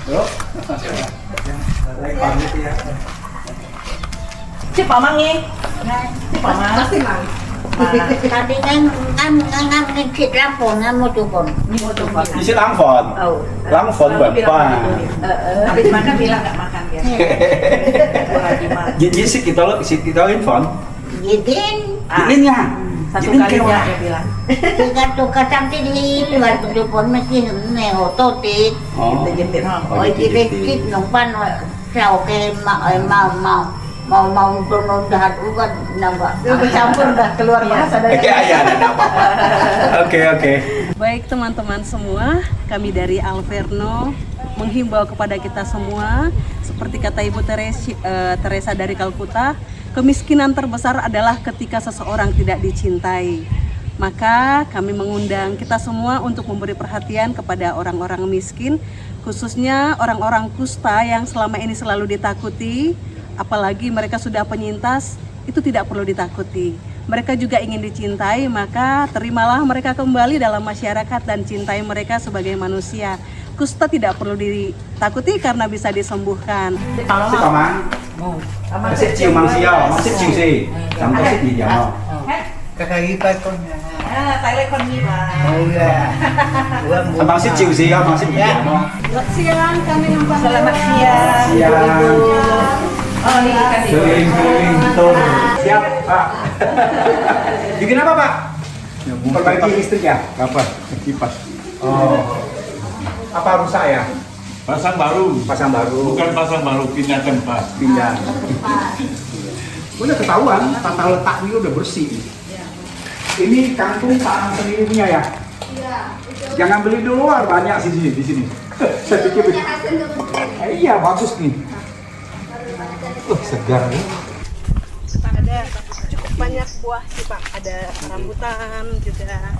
Yuk. Cip Mamang nih. Cip Mamang. Pasti mang. Tadi kan ngikit lampung mau coba. Ini mau coba. Isi langfon. Oh. Langfon berapa? Habis makan bilang nggak makan dia. Jadi kita infon. Yidin. Ini ya. Satu kali dia bilang. Tiga tukar cantik di luar telepon mesin neototit. Oh. Jentit ha. Oh, kit nompan sao ke mau turun dah bukan nambah. Dia bercampur dah keluar bahasa dari. Ya, ada apa-apa. Oke. Baik teman-teman semua, kami dari Alverno menghimbau kepada kita semua, seperti kata Ibu Teresa dari Kalkuta, kemiskinan terbesar adalah ketika seseorang tidak dicintai. Maka kami mengundang kita semua untuk memberi perhatian kepada orang-orang miskin, khususnya orang-orang kusta yang selama ini selalu ditakuti, apalagi mereka sudah penyintas, itu tidak perlu ditakuti. Mereka juga ingin dicintai, maka terimalah mereka kembali dalam masyarakat dan cintai mereka sebagai manusia. Kusta tidak perlu ditakuti karena bisa disembuhkan. Si Paman. Masih cium manusia, masih cium sih. Sampai sih dia mau. Kakak ipar con. Thailand con nhi mà. Oh ya. Sama si cium sih, masih dia mau. Selamat siang, kami numpang. Selamat siang. Siang. Oh, ini ikan itu. Keliling tur. Siap, Pak. Bikin apa, Pak? Perbaiki listriknya. Apa? Kipas. Oh. Apa rusak ya? Pasang baru, Pasang baru. bukan pasang baru, pindah tempat. Pindah. Udah ketahuan, tata letaknya udah bersih. Ini kangkung Pak sendiri punya ya? Iya. Jangan beli di luar, banyak di sini. Saya pikir iya bagus nih. Segar nih. Ada cukup banyak buah sih Pak, ada rambutan juga.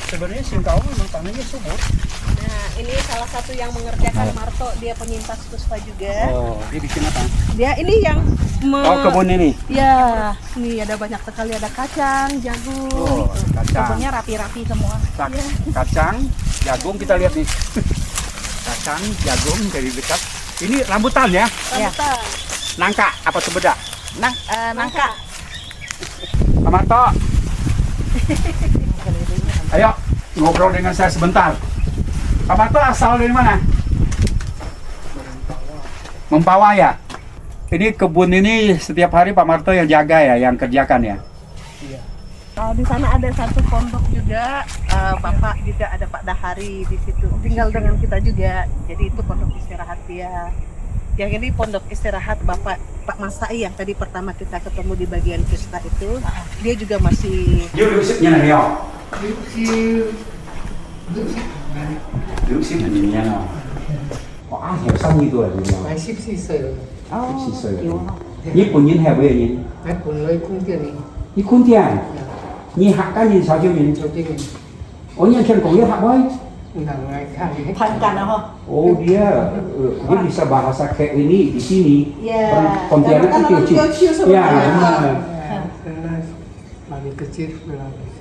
Sebenarnya Singkawang memang tanahnya subur. Nah, ini salah satu yang mengerjakan Marto, dia penyintas kusta juga. Oh, dia bikin apa? Dia ini yang Oh, kebun ini. Ya, ini ada banyak sekali, ada kacang, jagung. Oh, kacang. Kebunnya rapi-rapi semua. Iya. Kacang, jagung kita lihat nih. Kacang, jagung dari dekat. Ini rambutan ya? Rambutan. Nangka apa sebedak? Nangka. Pak Marto. Ayo ngobrol dengan saya sebentar. Pak Marto asal dari mana? Mempawah ya? Ini kebun ini setiap hari Pak Marto yang jaga ya, yang kerjakan ya? Di sana ada satu pondok juga, Bapak juga ada Pak Dahari di situ. Tinggal dengan kita juga. Jadi itu pondok istirahat dia. Yang ini pondok istirahat Bapak Pak Masai yang tadi pertama kita ketemu di bagian kusta itu. Dia juga masih Dia duduknya nih ya? Duduk sih nantinya no. Có ai hiểu xong như tôi là gì Phải ship xì sờ. Xì sơ. Nhí quân nhìn heo bây giờ nhìn. Phải cuốn lấy cung tiền đi. Nhí quân tiền. Nhí hạ cái nhìn sao chưa nhìn. Cho tiền. Ủa nhìn khen cũng hạ bơi. Nah, ngày khai hết. Pankan apa? Oh dia bisa bahasa kayak ini di sini. Ya. Pontianak Kan itu orang kecil. kecil Ya, sebenarnya. benar. Karena lagi kecil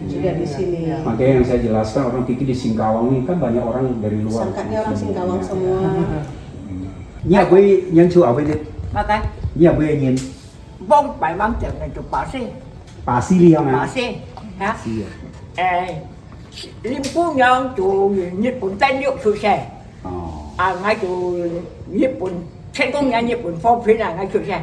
juga di sini. Makanya yang saya jelaskan orang pikir di Singkawang ini kan banyak orang dari luar. Sangkanya orang Singkawang semua. Nhà quê nhân chú ở bên đây. Makan Nhà quê nhìn bông bảy băng chừng này chụp bà xin bà Sili không bà ạ? xin hả lim phú nhân chủ Nhật Bản tên nước suy xe ngay chủ Nhật Bản thành công nhà Nhật Bản phong phí là ngay suy xe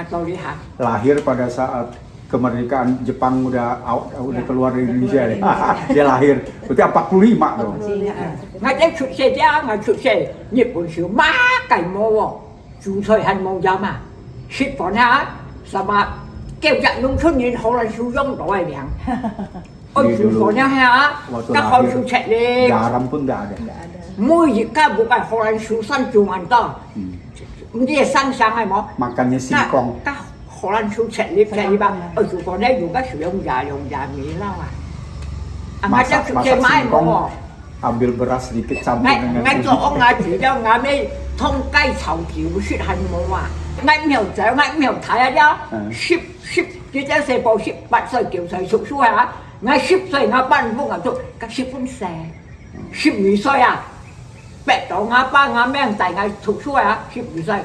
tôi đi hả Lahir pada saat kemerdekaan Jepang udah keluar dari Indonesia deh. Dia lahir berarti 45 dong. ngay đến suy xe chứ ngay suy xe Nhật Bản sửa má cảnh mô chủ thời hành mong giá mà ship phỏn hả sao mà kêu chạy nông thôn nhìn họ là sử dụng đổi miệng ôi chủ phỏn hả các họ sử chạy đi Garam pun nggak ada. mua gì cả bukan họ là sử săn chung anh ta dia săn sang ai mà Makannya singkong. các họ là sử chạy đi chạy đi ba ở chủ phỏn đấy dùng các sử dụng già mỹ lao à mà chắc sử chạy mãi mà ambil beras sedikit campur ngay dengan ngay chỗ ngài chỉ cho ngài mới thông cây sầu kiểu shit hành mồ à ngay mèo chéo ngay mèo thái á ship ship chứ chứ xe bộ ship bạn sợi kiểu sợi sụp xuống hả ngay ship sợi ngã bạn vô ngã chỗ các ship phun xe ship mỹ sợi à Bẹt đó ngã ba ngã men tại ngày thuộc xuôi á, 12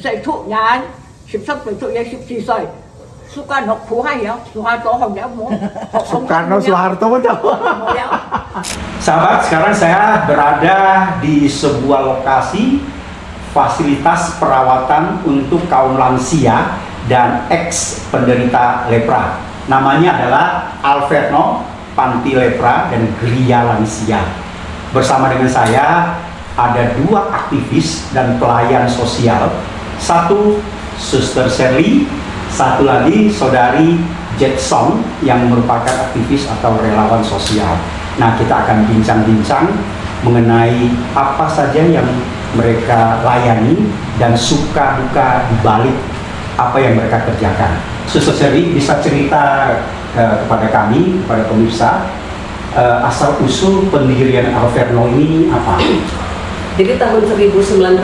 岁thuộc nhà 13 tuổi thuộc nhà 14 岁. Suka học phú hay hiểu, Soeharto học nhớ muốn. Soekarno Soeharto betul. Ya. Sahabat, sekarang saya berada di sebuah lokasi fasilitas perawatan untuk kaum lansia dan ex penderita lepra. Namanya adalah Alverno Panti Lepra dan Gria Lansia. Bersama dengan saya ada 2 aktivis dan pelayan sosial. Satu Suster Sherly, satu lagi Saudari Jet Song yang merupakan aktivis atau relawan sosial. Nah, kita akan bincang-bincang mengenai apa saja yang mereka layani dan suka duka di balik apa yang mereka kerjakan. Suster Sherly bisa cerita kepada kami, kepada pemirsa, asal usul pendirian Alverno ini apa? Jadi tahun 1906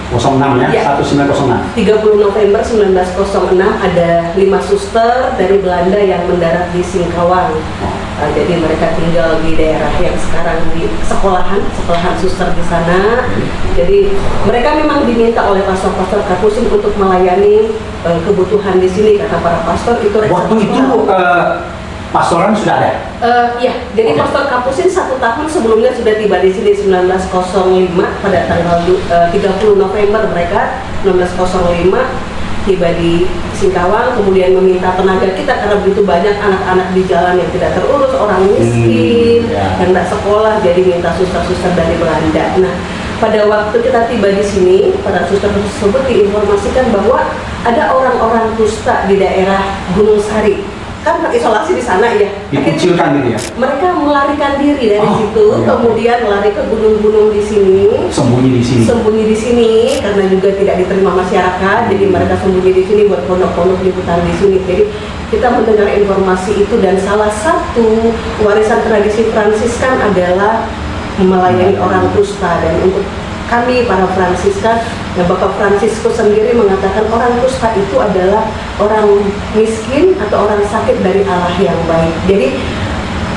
06 ya, Ya. 1906. 30 November 1906 ada 5 suster dari Belanda yang mendarat di Singkawang. Jadi mereka tinggal di daerah yang sekarang di sekolahan suster di sana. Jadi mereka memang diminta oleh pastor-pastor Kapusin untuk melayani kebutuhan di sini, kata para pastor itu. Waktu itu pastoran sudah ada? Ya, jadi Oke. Pastor Kapusin 1 tahun sebelumnya sudah tiba di sini 1905 pada tanggal 30 November mereka 1905 tiba di Singkawang, kemudian meminta tenaga kita karena begitu banyak anak-anak di jalan yang tidak terurus, orang miskin, ya. yang tidak sekolah, jadi minta suster-suster dari Belanda. Nah, pada waktu kita tiba di sini, para suster tersebut diinformasikan bahwa ada orang-orang kusta di daerah Gunung Sari. Kan terisolasi di sana ya. Dikucilkan gitu ya? Mereka melarikan diri dari situ, iya. kemudian lari ke gunung-gunung di sini. Sembunyi di sini. Sembunyi di sini karena juga tidak diterima masyarakat, jadi mereka sembunyi di sini buat pondok-pondok liputan di sini. Jadi kita mendengar informasi itu dan salah satu warisan tradisi Fransiskan adalah melayani orang kusta, dan untuk kami para Fransiskan, ya Bapak Fransiskus sendiri mengatakan orang kusta itu adalah orang miskin atau orang sakit dari Allah yang baik. Jadi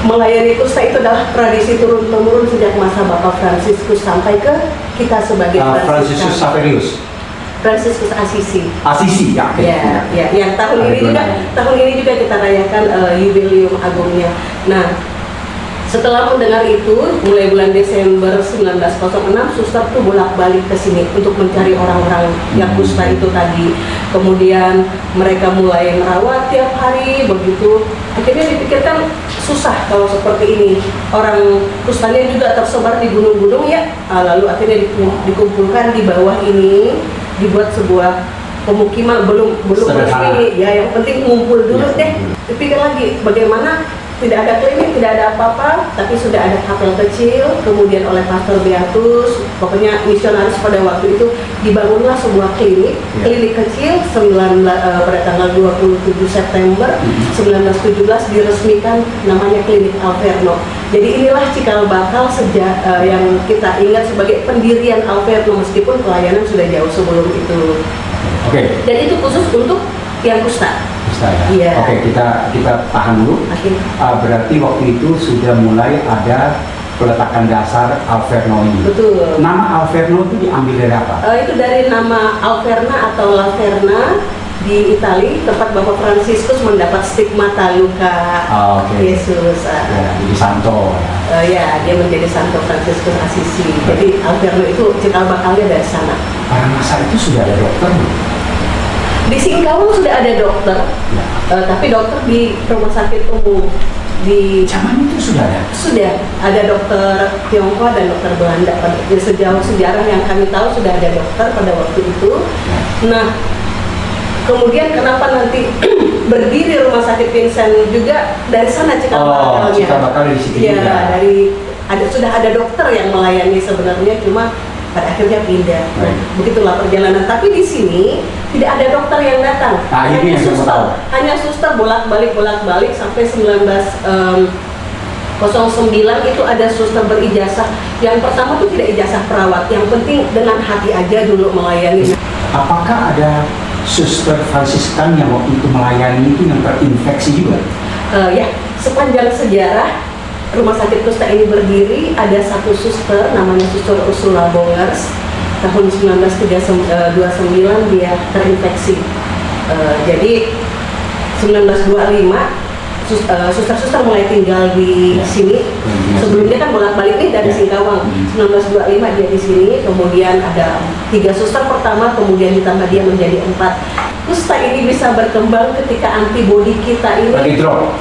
melayani kusta itu adalah tradisi turun-temurun sejak masa Bapak Fransiskus sampai ke kita sebagai Fransiskus Saverius. Fransiskus Asisi. Asisi ya. Oke. Ya, yang tahun ini juga kita rayakan jubileum agungnya. Nah, setelah mendengar itu, mulai bulan Desember 1906, suster tuh bolak-balik ke sini untuk mencari orang-orang yang kusta itu tadi. Kemudian mereka mulai merawat tiap hari, begitu. Akhirnya dipikirkan susah kalau seperti ini. Orang kustanya juga tersebar di gunung-gunung ya. Lalu akhirnya dikumpulkan di bawah ini, dibuat sebuah pemukiman belum resmi. Ya, yang penting ngumpul dulu deh. Dipikir lagi bagaimana. Tidak ada klinik, tidak ada apa-apa, tapi sudah ada kapel kecil, kemudian oleh Pastor Beatus, pokoknya misionaris pada waktu itu dibangunlah sebuah klinik kecil pada tanggal 27 September 1917 diresmikan namanya Klinik Alverno. Jadi inilah cikal bakal sejak yang kita ingat sebagai pendirian Alverno, meskipun pelayanan sudah jauh sebelum itu. Oke. Dan itu khusus untuk yang kusta. Kusta ya. Iya. Oke, kita tahan dulu. Oke. Berarti waktu itu sudah mulai ada peletakan dasar Alverno ini. Betul. Nama Alverno itu diambil dari apa? Itu dari nama Alverna atau Laverna di Itali, tempat Bapak Fransiskus mendapat stigmata luka Yesus. Ya, jadi santo. Ya, dia menjadi Santo Fransiskus Asisi. Jadi Alverno itu cikal bakalnya dari sana. Pada masa itu sudah ada dokter belum? Di Singkawang sudah ada dokter, tapi dokter di rumah sakit umum. Di zaman itu sudah ada dokter Tiongkok dan dokter Belanda. Sejauh sejarah yang kami tahu sudah ada dokter pada waktu itu. Nah, kemudian kenapa nanti berdiri rumah sakit Vincent juga dari sana cikal bakalnya. Cikal bakal di situ juga. Sudah ada dokter yang melayani sebenarnya, cuma pada akhirnya pindah. Nah, begitulah perjalanan. Tapi di sini tidak ada dokter yang datang. Nah, ini yang saya tahu. Hanya suster bolak-balik sampai 1909 itu ada suster berijazah. Yang pertama itu tidak ijazah perawat. Yang penting dengan hati aja dulu melayani. Apakah ada suster Fransiskan yang waktu itu melayani itu yang terinfeksi juga? Ya, sepanjang sejarah rumah sakit kusta ini berdiri, ada satu suster namanya Suster Ursula Bongers. Tahun 1929 dia terinfeksi. Jadi 1925 suster-suster mulai tinggal di sini. Sebelumnya kan bolak-balik nih dari Singkawang. 1925 dia di sini, kemudian ada 3 suster pertama, kemudian ditambah dia menjadi 4. Kusta ini bisa berkembang ketika antibodi kita ini Lagi drop.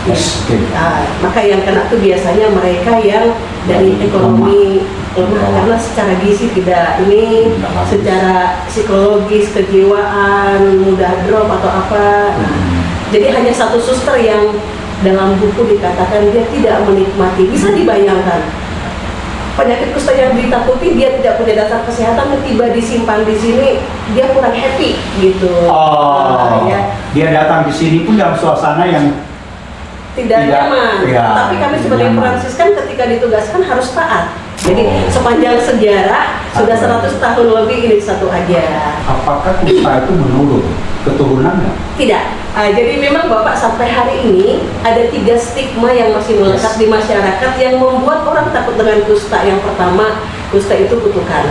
Yes. Oke. Nah, maka yang kena tuh biasanya mereka yang dari ekonomi lemah karena secara gizi tidak ini, secara psikologis, kejiwaan mudah drop atau apa. Nah, jadi hanya satu suster yang dalam buku dikatakan dia tidak menikmati. Bisa dibayangkan penyakit kusta yang ditakuti, dia tidak punya dasar kesehatan, tiba disimpan di sini, dia kurang happy gitu. Ya. Dia datang di sini pun dalam suasana yang tidak nyaman. Ya, tapi kami sebagai nyaman. Fransiskan ketika ditugaskan harus taat. Jadi sepanjang sejarah sudah 100 tahun lebih ini satu aja. Apakah kusta itu menurun keturunan nggak? Tidak. Jadi memang Bapak sampai hari ini ada 3 stigma yang masih melekat di masyarakat yang membuat orang takut dengan kusta. Yang pertama, kusta itu kutukan.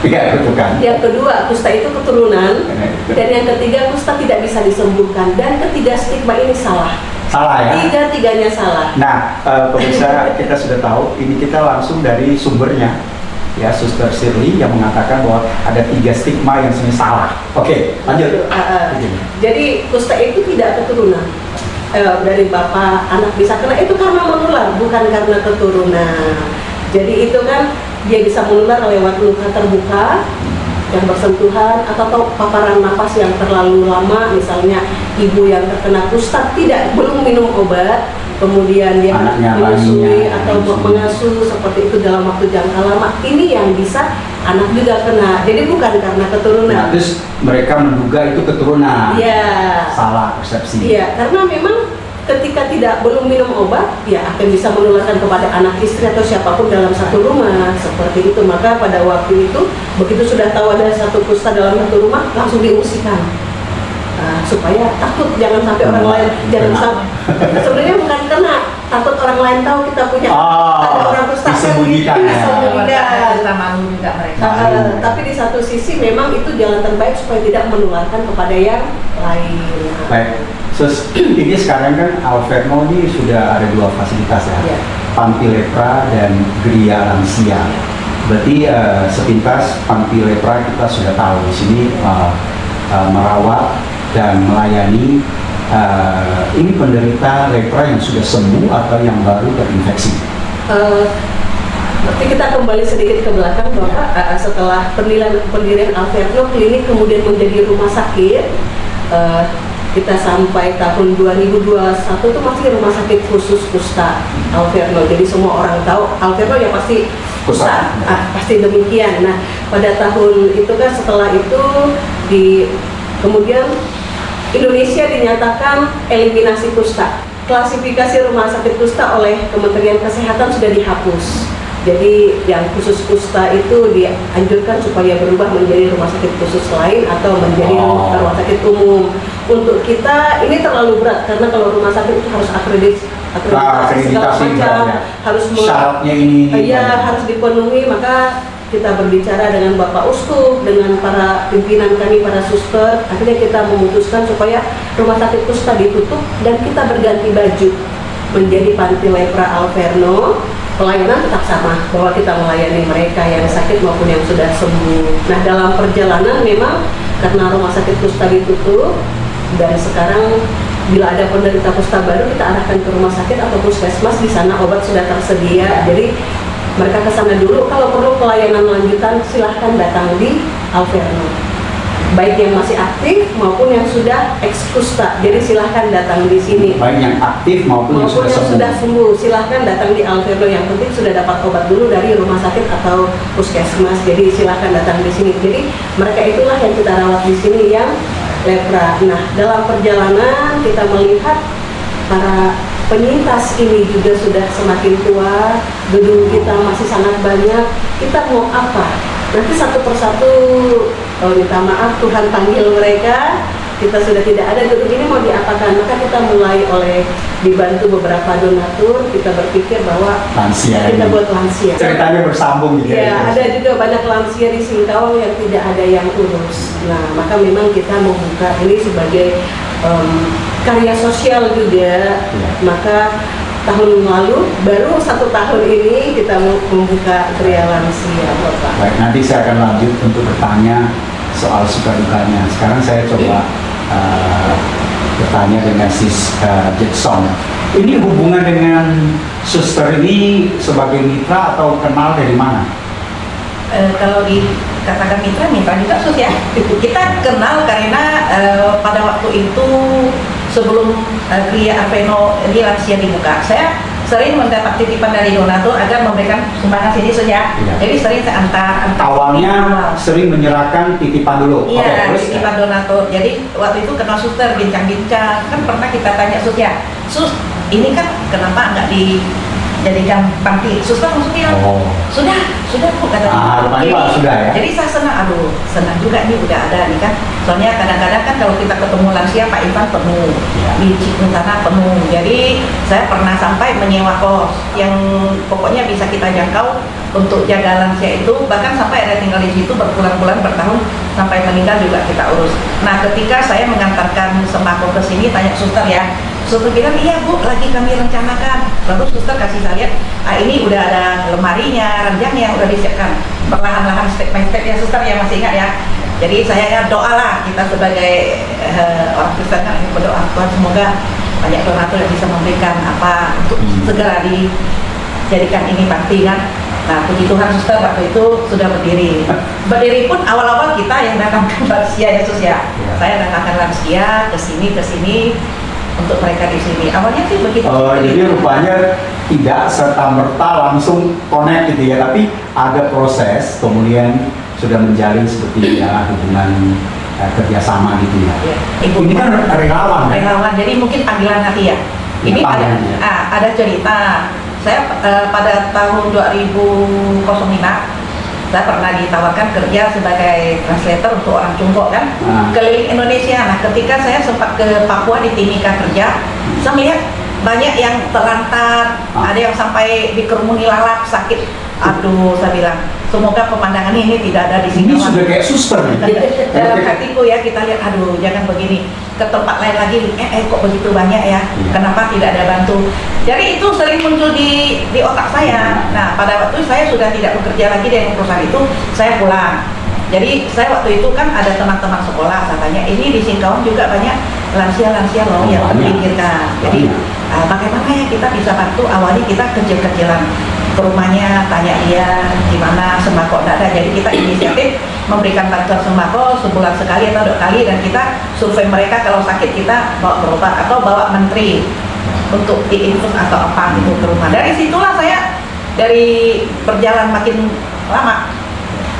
Iya, kutukan. Yang kedua, kusta itu keturunan. Dan yang ketiga, kusta tidak bisa disembuhkan. Dan ketiga stigma ini salah. Salah ya? Tiga-tiganya salah. Nah, pemirsa kita sudah tahu, ini kita langsung dari sumbernya, ya, Suster Shirley yang mengatakan bahwa ada 3 stigma yang sebenarnya salah. Oke, lanjut. Jadi kusta itu tidak keturunan. Dari bapak anak bisa kena itu karena menular, bukan karena keturunan. Jadi itu kan dia bisa menular lewat luka terbuka yang bersentuhan atau paparan napas yang terlalu lama, misalnya ibu yang terkena kusta belum minum obat, kemudian dia menyusui atau mengasuh seperti itu dalam waktu jangka lama, ini yang bisa anak juga kena. Jadi bukan karena keturunan. Nah, terus mereka menduga itu keturunan. Iya. Salah persepsi. Iya, karena memang ketika belum minum obat, ya akan bisa menularkan kepada anak, istri atau siapapun dalam satu rumah seperti itu. Maka pada waktu itu begitu sudah tahu ada satu kusta dalam satu rumah, langsung diungsikan supaya takut jangan sampai orang lain sebenarnya bukan kena, takut orang lain tahu kita punya ada orang kusta, disembunyikan. Malu juga mereka. Tapi di satu sisi memang itu jalan terbaik supaya tidak menularkan kepada yang lain. Baik. Ini sekarang kan Alverno ini sudah ada 2 fasilitas ya, Panti Lepra dan Gria Lansia. Berarti sepintas Panti Lepra kita sudah tahu di sini merawat dan melayani ini penderita lepra yang sudah sembuh atau yang baru terinfeksi. Berarti kita kembali sedikit ke belakang Bapak, setelah pendirian Alverno klinik kemudian menjadi rumah sakit. Kita sampai tahun 2021 itu masih rumah sakit khusus kusta Alverno. Jadi semua orang tahu Alverno ya pasti kusta, pasti demikian. Nah, pada tahun itu kan setelah itu kemudian Indonesia dinyatakan eliminasi kusta. Klasifikasi rumah sakit kusta oleh Kementerian Kesehatan sudah dihapus. Jadi yang khusus kusta itu dianjurkan supaya berubah menjadi rumah sakit khusus lain atau menjadi rumah sakit umum. Untuk kita ini terlalu berat karena kalau rumah sakit itu harus akreditasi segala macam, harus syaratnya ini. Harus dipenuhi. Maka kita berbicara dengan Bapak Uskup, dengan para pimpinan kami, para suster, akhirnya kita memutuskan supaya rumah sakit kusta ditutup dan kita berganti baju menjadi Panti Lepra Alverno. Pelayanan tetap sama, bahwa kita melayani mereka yang sakit maupun yang sudah sembuh. Nah, dalam perjalanan memang karena rumah sakit kusta ditutup, dan sekarang bila ada penderita kusta baru kita arahkan ke rumah sakit atau puskesmas, di sana obat sudah tersedia. Jadi mereka ke sana dulu, kalau perlu pelayanan lanjutan silahkan datang di Alverno. Baik yang masih aktif maupun yang sudah ex-kusta, jadi silahkan datang di sini. Baik yang aktif maupun yang sudah sembuh, silahkan datang di Alverno. Yang penting sudah dapat obat dulu dari rumah sakit atau puskesmas, jadi silahkan datang di sini. Jadi mereka itulah yang kita rawat di sini yang lepra. Nah, dalam perjalanan kita melihat para penyintas ini juga sudah semakin tua, gedung kita masih sangat banyak. Kita mau apa? Nanti satu persatu minta maaf, Tuhan panggil mereka kita sudah tidak ada gedung ini mau diapakan, maka kita mulai oleh dibantu beberapa donatur, kita berpikir bahwa Lansia kita ini. buat lansia. Ceritanya bersambung gitu Ya, ada juga banyak lansia di Singkawang yang tidak ada yang urus. Nah, maka memang kita membuka ini sebagai karya sosial juga. Ya. Maka tahun lalu, baru 1 tahun ini kita membuka Gria Lansia, Bapak. Baik, nanti saya akan lanjut untuk bertanya soal suka dukanya. Sekarang saya coba bertanya dengan Sis Jackson. Ini hubungan dengan suster ini sebagai mitra atau kenal dari mana? Kalau dikatakan mitra juga sus ya. Kita kenal karena pada waktu itu sebelum Gria Alverno ini lansia dibuka, saya sering mendapat titipan dari donatur agar memberikan sumbangan sini saja. Iya. Jadi sering saya antar. Awalnya sering menyerahkan titipan dulu. Iya, Oke, terus titipan donatur. Jadi waktu itu kenal suster, bincang-bincang. Kan pernah kita tanya sus ya, sus ini kan kenapa nggak dijadikan panti? Suster langsung bilang, Oh. sudah Bu katanya. Rupanya Pak sudah ya. Jadi saya senang, senang juga ini udah ada nih kan. Soalnya kadang-kadang kan kalau kita ketemu lansia Pak Ivan penuh, Ya. di Cikutana penuh. Jadi saya pernah sampai menyewa kos yang pokoknya bisa kita jangkau untuk jaga lansia itu, bahkan sampai ada tinggal di situ berbulan-bulan, bertahun sampai meninggal juga kita urus. Nah, ketika saya mengantarkan sembako ke sini, tanya suster ya, suster bilang iya Bu, lagi kami rencanakan. Lalu suster kasih saya lihat, ini udah ada lemarinya, ranjangnya udah disiapkan perlahan-lahan step by step ya suster ya, masih ingat ya. Jadi saya ya doalah, kita sebagai orang Kristen kan berdoa Tuhan semoga banyak donatur yang bisa memberikan apa untuk segera dijadikan ini bakti kan. Nah, puji Tuhan suster waktu itu sudah berdiri. Berdiri pun awal-awal kita yang datangkan lansia ya sus ya. Saya datangkan lansia ke sini untuk mereka di sini. Awalnya sih begitu. Jadi rupanya tidak serta-merta langsung connect gitu ya, tapi ada proses, kemudian sudah menjalin seperti ya hubungan kerjasama gitu ya. Ya. Ini kan relawan kan? Relawan, jadi mungkin panggilan hati ya. Ya, Ini panggilan, ya. ada cerita. Saya pada tahun 2005 saya pernah ditawarkan kerja sebagai translator untuk orang Cungkok kan, keliling Indonesia. Nah, ketika saya sempat ke Papua di Timika kerja, saya melihat banyak yang terlantar, ada yang sampai dikerumuni lalat, sakit. Aduh, saya bilang, semoga pemandangan ini tidak ada di sini. Ini sudah kayak suster nih. Dalam hatiku ya, kita lihat, aduh jangan begini, ke tempat lain lagi, kok begitu banyak ya, kenapa tidak ada bantu. Jadi itu sering muncul di otak saya. Nah, pada waktu saya sudah tidak bekerja lagi dengan perusahaan itu, saya pulang. Jadi saya waktu itu kan ada teman-teman sekolah, saya tanya, ini di Singkawang juga banyak lansia-lansia loh yang terpinggirkan. Jadi bagaimana ya kita bisa bantu? Awalnya kita kecil-kecilan ke rumahnya, tanya dia gimana, sembako tidak ada. Jadi kita inisiatif memberikan bantuan sembako sebulan sekali atau 2 kali, dan kita survei mereka kalau sakit kita bawa berobat atau bawa menteri untuk diinfus atau apa gitu ke rumah. Dari situlah saya dari berjalan makin lama.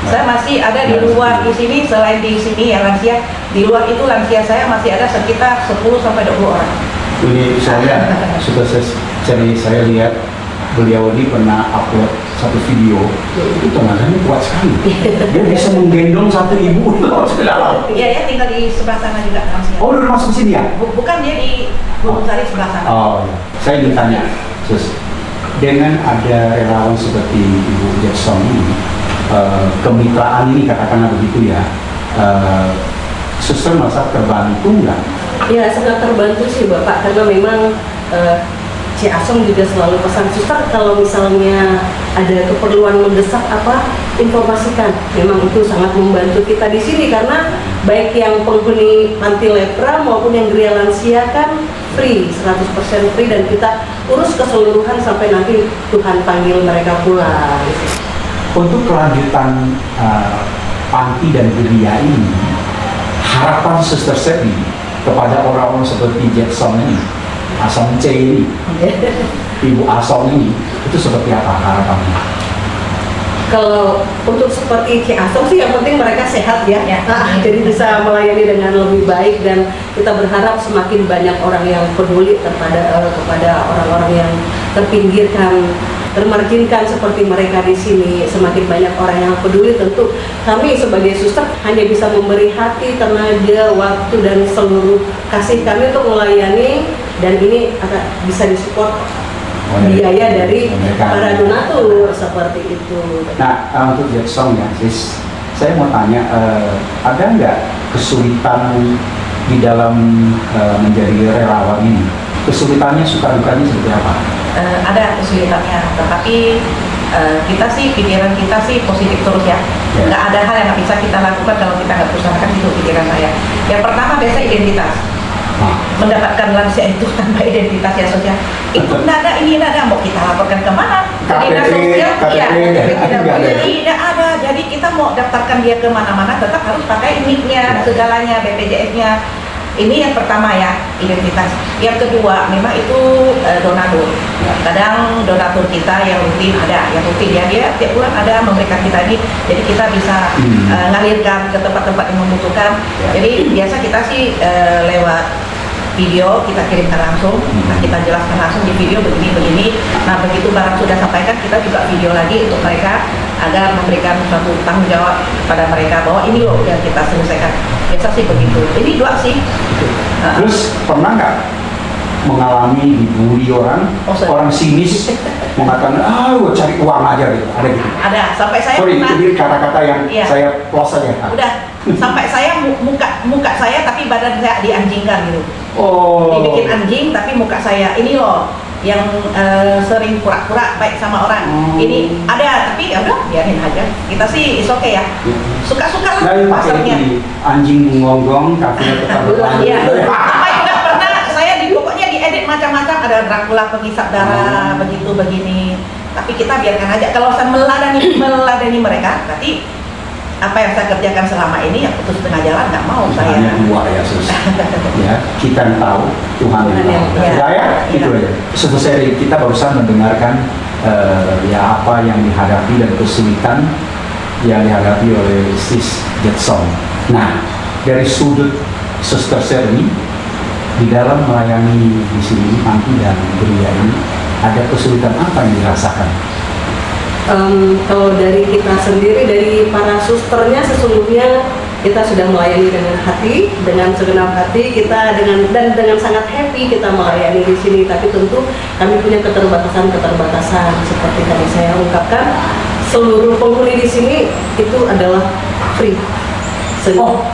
Saya masih ada di luar di sini, selain di sini ya lansia, di luar itu lansia saya masih ada sekitar 10 sampai 20 orang. Ini saya sudah saya lihat beliau ini pernah upload satu video, itu tenaganya kuat sekali. Dia bisa menggendong satu ibu loh segala. Iya ya, tinggal di sebelah sana juga lansia. Oh, udah masuk sini ya? Bukan, dia di Gunung Sari sebelah sana. Oh, saya ingin tanya, Sus, dengan ada relawan seperti Ibu Jackson ini, kemitraan ini katakanlah begitu ya, suster merasa terbantu nggak? Ya, sangat terbantu sih Bapak, karena memang Ci Asom juga selalu pesan suster kalau misalnya ada keperluan mendesak apa, informasikan. Memang itu sangat membantu kita di sini karena baik yang penghuni panti lepra maupun yang Gria Lansia kan free, 100% free, dan kita urus keseluruhan sampai nanti Tuhan panggil mereka pulang. Untuk kelanjutan panti dan Gria ini, harapan Suster Sepi kepada orang-orang seperti Jackson ini, Asom C ini, Ibu Asom ini, itu seperti apa harapannya? Kalau untuk seperti Ci Asom sih yang penting mereka sehat ya, jadi bisa melayani dengan lebih baik, dan kita berharap semakin banyak orang yang peduli kepada orang-orang yang terpinggirkan. termarginkan seperti mereka di sini, semakin banyak orang yang peduli, tentu kami sebagai suster hanya bisa memberi hati, tenaga, waktu dan seluruh kasih kami untuk melayani, dan ini akan bisa disupport biaya dari para donatur seperti itu. Nah, untuk Jackson ya, sis, saya mau tanya, ada nggak kesulitan di dalam menjadi relawan ini? Kesulitannya, suka dukanya seperti apa? Ada kesulitannya, tetapi kita sih, pikiran kita sih positif terus ya. Nggak ada hal yang nggak bisa kita lakukan kalau kita nggak berusaha, itu pikiran saya. Yang pertama biasa identitas. Mendapatkan lansia itu tanpa identitas ya sosial itu nggak ada, ini nggak ada, mau kita laporkan kemana? Dinas sosial, iya, tidak ada. Jadi kita mau daftarkan dia kemana-mana tetap harus pakai NIK-nya, segalanya, BPJS-nya. Ini yang pertama ya, identitas. Yang kedua, memang itu donatur. Kadang donatur kita yang rutin ada, yang rutin ya, dia tiap bulan ada memberikan kita ini, jadi kita bisa ngalirkan ke tempat-tempat yang membutuhkan. Jadi biasa kita sih lewat video kita kirimkan langsung, nah kita jelaskan langsung di video begini-begini. Nah begitu barang sudah sampaikan, kita juga video lagi untuk mereka agar memberikan suatu tanggung jawab kepada mereka bahwa ini loh yang kita selesaikan. Biasa sih begitu. Ini dua sih. Terus pernah nggak mengalami dibully orang, orang sinis mengatakan, gue cari uang aja gitu, ada gitu? Ada, sampai saya sorry, pernah, ini kata-kata yang saya close aja. Udah, sampai saya muka saya tapi badan saya dianjingkan gitu. Dibikin anjing tapi muka saya ini loh yang sering pura-pura baik sama orang. Ini ada, tapi ya udah biarin aja. Kita sih is okay ya. Suka-suka lah pasarnya. Anjing mengonggong, kakinya tetap berlanjut. Iya. Sampai juga pernah saya pokoknya diedit macam-macam, ada Dracula penghisap darah, begitu begini. Tapi kita biarkan aja. Kalau saya meladeni mereka, berarti apa yang saya kerjakan selama ini ya putus tengah jalan, nggak mau saya. Hanya dua ya, Sus. Ya, kita yang tahu, Tuhan yang tahu. Ya, itu aja. Selesai kita barusan mendengarkan ya apa yang dihadapi dan kesulitan yang dihadapi oleh Sis Jackson. Nah, dari sudut Suster Sherly di dalam melayani di sini Panti dan Geria ini, ada kesulitan apa yang dirasakan? Kalau dari kita sendiri, dari para susternya, sesungguhnya kita sudah melayani dengan hati, dengan segenap hati kita, dengan sangat happy kita melayani di sini. Tapi tentu kami punya keterbatasan seperti tadi saya ungkapkan. Seluruh penghuni di sini itu adalah free.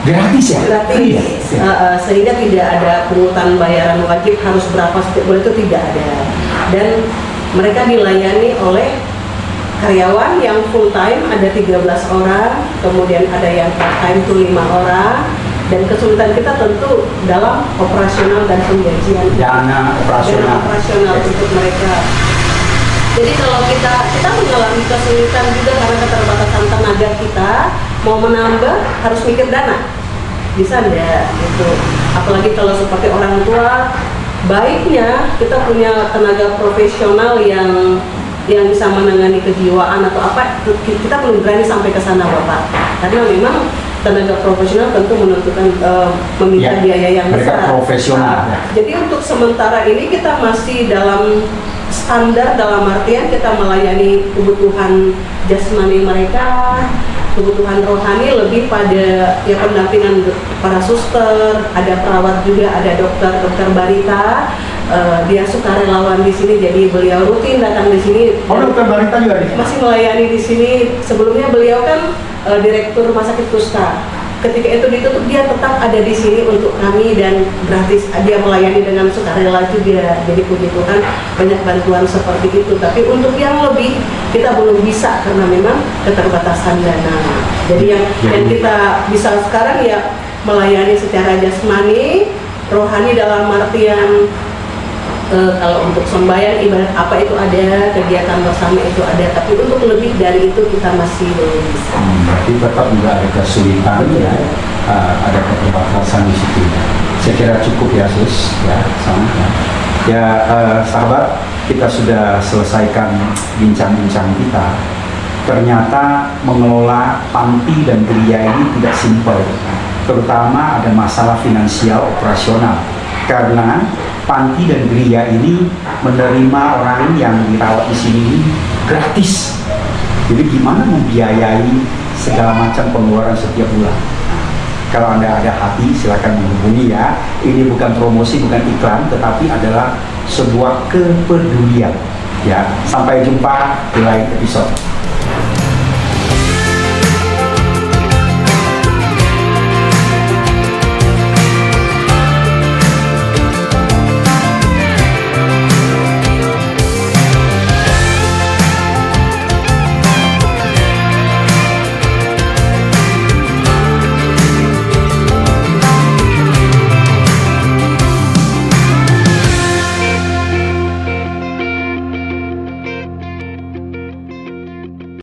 Gratis ya? Gratis. Sehingga tidak ada pungutan bayaran wajib harus berapa setiap bulan, itu tidak ada. Dan mereka dilayani oleh karyawan yang full time ada 13 orang, kemudian ada yang part time itu 5 orang, dan kesulitan kita tentu dalam operasional dan penggajian dana operasional untuk mereka. Jadi kalau kita mengalami kesulitan juga karena keterbatasan tenaga kita, mau menambah harus mikir dana, bisa enggak gitu. Apalagi kalau seperti orang tua, baiknya kita punya tenaga profesional yang bisa menangani kejiwaan atau apa, kita belum berani sampai ke sana Bapak, karena memang tenaga profesional tentu menentukan meminta biaya yang besar. Profesional. Jadi untuk sementara ini kita masih dalam standar, dalam artian kita melayani kebutuhan jasmani mereka, kebutuhan rohani lebih pada ya pendampingan para suster, ada perawat juga, ada dokter Barita. Dia sukarelawan di sini, jadi beliau rutin datang di sini. Dokter Barita juga di sini? Masih melayani di sini. Sebelumnya beliau kan direktur rumah sakit Kusta. Ketika itu ditutup, dia tetap ada di sini untuk kami dan gratis. Dia melayani dengan sukarela juga. Jadi puji Tuhan banyak bantuan seperti itu. Tapi untuk yang lebih kita belum bisa karena memang keterbatasan dana. Jadi yang kita bisa sekarang ya melayani secara jasmani, rohani dalam artian kalau untuk sembahyang ibadat apa itu ada, kegiatan bersama itu ada, tapi untuk lebih dari itu kita masih belum bisa. Berarti tetap juga ada kesulitan ya, ada keterbatasan di situ. Saya kira cukup ya Sus, ya sama ya. Ya sahabat, kita sudah selesaikan bincang-bincang kita. Ternyata mengelola panti dan geria ini tidak simpel, terutama ada masalah finansial operasional. Karena panti dan geria ini menerima orang yang dirawat di sini gratis. Jadi gimana membiayai segala macam pengeluaran setiap bulan? Kalau Anda ada hati, silakan menghubungi ya. Ini bukan promosi, bukan iklan, tetapi adalah sebuah kepedulian. Ya, sampai jumpa di lain episode.